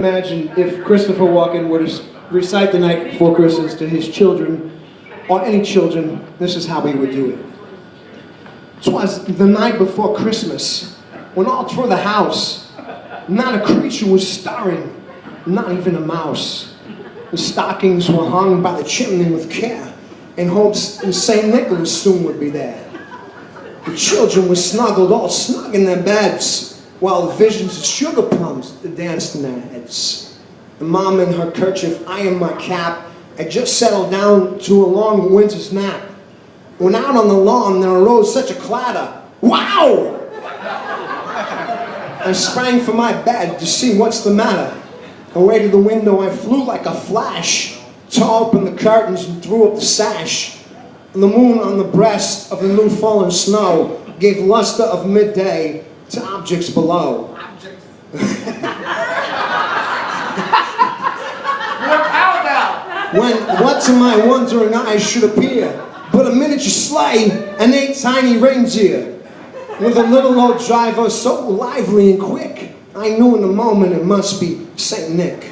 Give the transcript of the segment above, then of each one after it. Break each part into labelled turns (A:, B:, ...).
A: imagine if Christopher Walken were to recite The Night Before Christmas to his children, or any children, this is how he would do it. 'Twas the night before Christmas, when all through the house, not a creature was stirring, not even a mouse. The stockings were hung by the chimney with care, in hopes that St. Nicholas soon would be there. The children were snuggled all snug in their beds, while the visions of sugar plums danced in their heads. The mom in her kerchief, I in my cap, had just settled down to a long winter's nap. When out on the lawn there arose such a clatter. Wow! I sprang from my bed to see what's the matter. Away to the window I flew like a flash, tore open the curtains and threw up the sash. The moon on the breast of the new fallen snow gave luster of midday to objects below. When what to my wondering eyes should appear but a miniature sleigh and 8 tiny reindeer, with a little old driver so lively and quick, I knew in a moment it must be Saint Nick.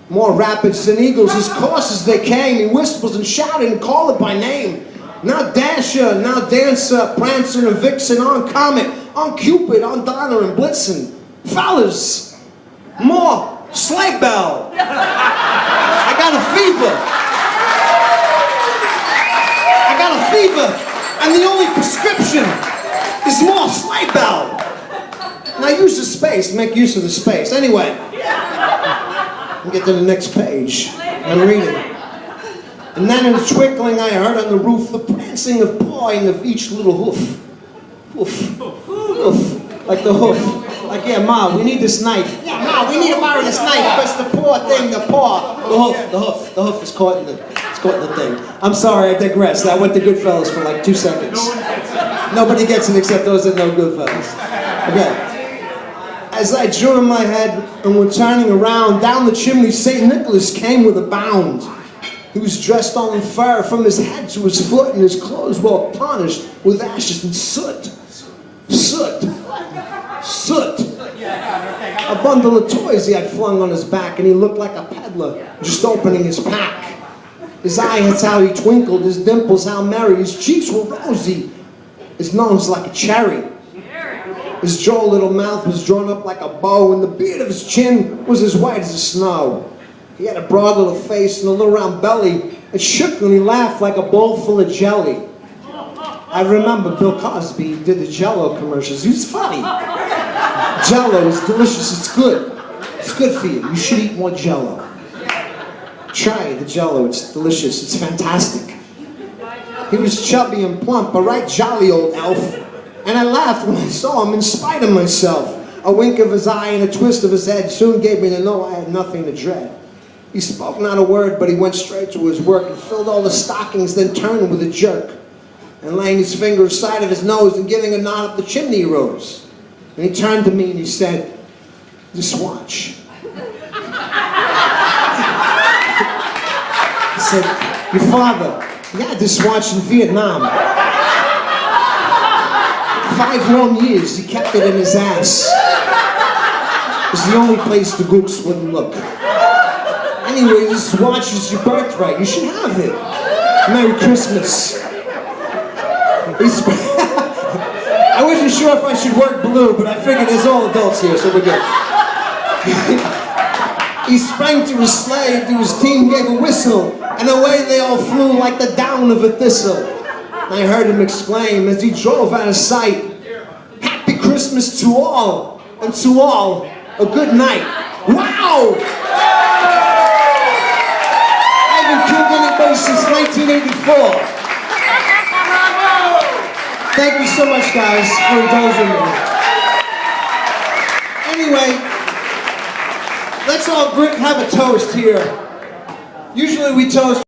A: More rapid than eagles, his coursers they came. He whispers and shouted and called it by name. Now Dasher, now Dancer, Prancer and Vixen, on Comet, on Cupid, on Donner and Blitzen. Fellas, more sleigh bell. I got a fever. I got a fever, and the only prescription is more sleigh bell. Now use the space, make use of the space. Anyway, I'll get to the next page. I'm reading. And then in the twinkling I heard on the roof the prancing of pawing of each little hoof. Hoof, hoof, like the hoof. Like, yeah, Ma, we need this knife. Yeah, Ma, we need to borrow this knife because the poor thing, the paw, the hoof is caught in the thing. I'm sorry, I digress. That went to Goodfellas for like 2 seconds. Nobody gets it except those that know Goodfellas. Okay. As I drew in my head and were turning around, down the chimney St. Nicholas came with a bound. He was dressed all in fur from his head to his foot, and his clothes were tarnished with ashes and soot. Soot. Soot. A bundle of toys he had flung on his back, and he looked like a peddler just opening his pack. His eye, that's how he twinkled, his dimples how merry, his cheeks were rosy, his nose like a cherry. His droll little mouth was drawn up like a bow, and the beard of his chin was as white as the snow. He had a broad little face and a little round belly. It shook when he laughed like a bowl full of jelly. I remember Bill Cosby did the Jell-O commercials. He was funny. Jell-O is delicious. It's good. It's good for you. You should eat more Jell-O. Try the Jell-O. It's delicious. It's fantastic. He was chubby and plump, a right jolly old elf. And I laughed when I saw him in spite of myself. A wink of his eye and a twist of his head soon gave me to know I had nothing to dread. He spoke not a word, but he went straight to his work and filled all the stockings, then turned with a jerk. And laying his finger aside of his nose and giving a nod up the chimney he rose. And he turned to me and he said, "This watch." He said, "Your father, he had this watch in Vietnam. 5 long years, he kept it in his ass. It was the only place the gooks wouldn't look. Anyway, this watch is your birthright. You should have it. Merry Christmas." I wasn't sure if I should work blue, but I figured there's all adults here, so we're good. He sprang to his sleigh, to his team gave a whistle, and away they all flew like the down of a thistle. I heard him exclaim as he drove out of sight, "Happy Christmas to all, and to all, a good night." Wow! I haven't killed anybody since 1984. Thank you so much, guys, for indulging me. Anyway, let's all have a toast here. Usually we toast